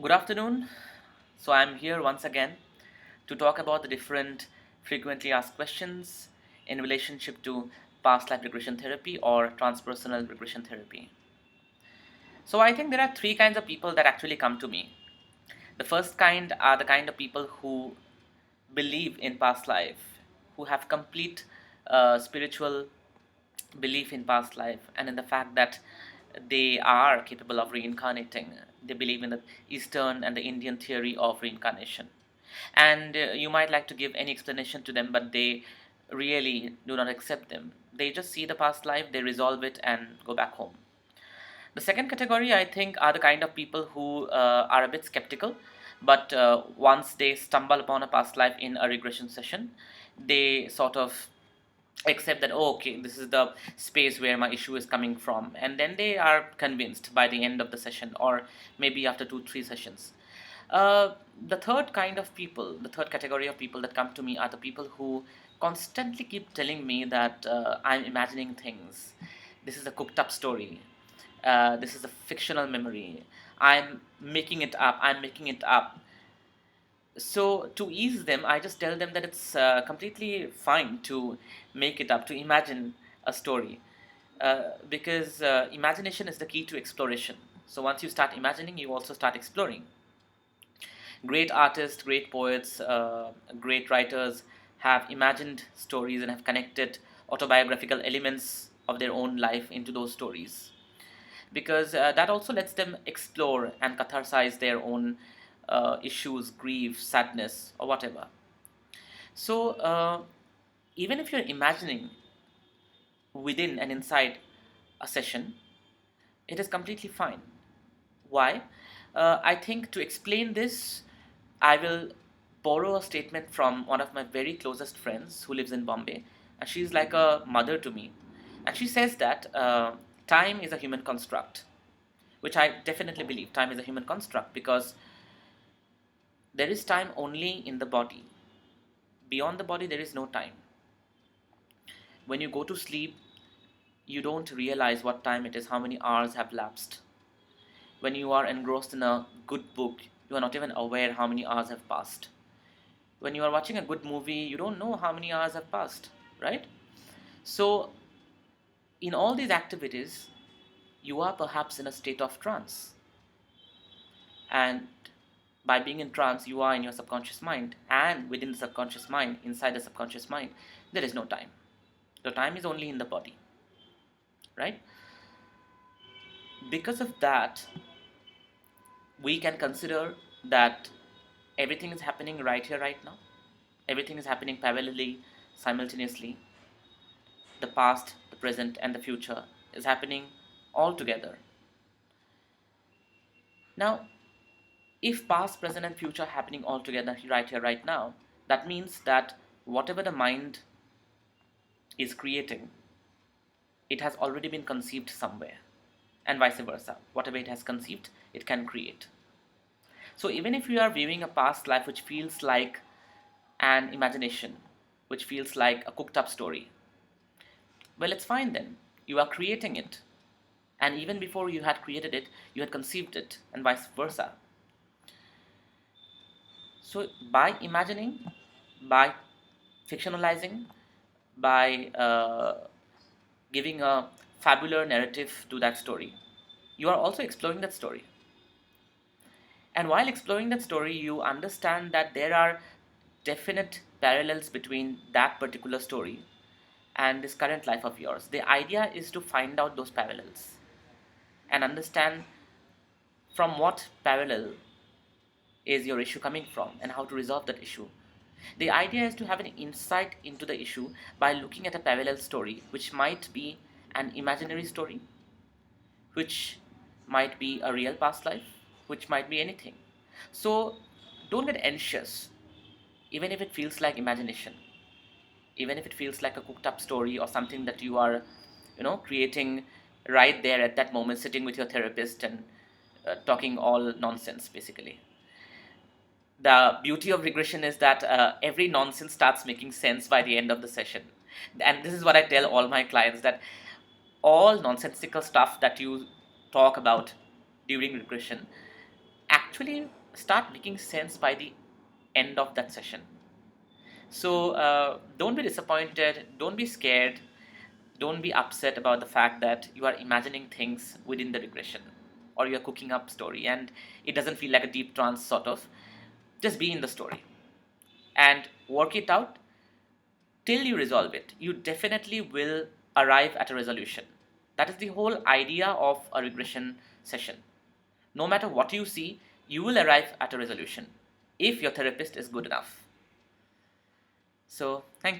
Good afternoon. So I'm here once again to talk about the different frequently asked questions in relationship to past life regression therapy or transpersonal regression therapy. So I think there are three kinds of people that actually come to me. The first kind are the kind of people who believe in past life, who have complete spiritual belief in past life and in the fact that they are capable of reincarnating. They believe in the Eastern and the Indian theory of reincarnation. And you might like to give any explanation to them, but they really do not accept them. They just see the past life, they resolve it, and go back home. The second category, I think, are the kind of people who are a bit skeptical, but once they stumble upon a past life in a regression session, they sort of accept that, oh, okay, this is the space where my issue is coming from, and then they are convinced by the end of the session, or maybe after 2 3 sessions. The third kind of people, the third category of people that come to me are the people who constantly keep telling me that I'm imagining things. This is a cooked up story. This is a fictional memory. I'm making it up. I'm making it up. So to ease them, I just tell them that it's completely fine to make it up, to imagine a story, because imagination is the key to exploration. So once you start imagining, you also start exploring. Great artists, great poets, great writers have imagined stories and have connected autobiographical elements of their own life into those stories, because that also lets them explore and catharsize their own issues, grief, sadness, or whatever. So, even if you're imagining within and inside a session, it is completely fine. Why? I think to explain this, I will borrow a statement from one of my very closest friends who lives in Bombay, and she's like a mother to me. And she says that time is a human construct, which I definitely believe. Time is a human construct because there is time only in the body. Beyond the body, there is no time. When you go to sleep, you don't realize what time it is, how many hours have lapsed. When you are engrossed in a good book, you are not even aware how many hours have passed. When you are watching a good movie, you don't know how many hours have passed, right? So, in all these activities, you are perhaps in a state of trance. And by being in trance, you are in your subconscious mind. And within the subconscious mind, inside the subconscious mind, there is no time. The time is only in the body, right? Because of that, we can consider that everything is happening right here, right now. Everything is happening parallelly, simultaneously. The past, the present, and the future is happening all together. Now, if past, present, and future are happening all together right here, right now, that means that whatever the mind is creating, it has already been conceived somewhere, and vice versa. Whatever it has conceived, it can create. So even if you are viewing a past life which feels like an imagination, which feels like a cooked up story, well, it's fine then. You are creating it. And even before you had created it, you had conceived it, and vice versa. So by imagining, by fictionalizing, by giving a fabular narrative to that story, you are also exploring that story. And while exploring that story, you understand that there are definite parallels between that particular story and this current life of yours. The idea is to find out those parallels and understand from what parallel is your issue coming from and how to resolve that issue. The idea is to have an insight into the issue by looking at a parallel story, which might be an imaginary story, which might be a real past life, which might be anything. So don't get anxious, even if it feels like imagination, even if it feels like a cooked up story or something that you are, creating right there at that moment, sitting with your therapist and talking all nonsense, basically. The beauty of regression is that every nonsense starts making sense by the end of the session. And this is what I tell all my clients, that all nonsensical stuff that you talk about during regression actually start making sense by the end of that session. So don't be disappointed, don't be scared, don't be upset about the fact that you are imagining things within the regression, or you're cooking up story and it doesn't feel like a deep trance sort of. Just be in the story and work it out till you resolve it. You definitely will arrive at a resolution. That is the whole idea of a regression session. No matter what you see, you will arrive at a resolution if your therapist is good enough. So, thank you.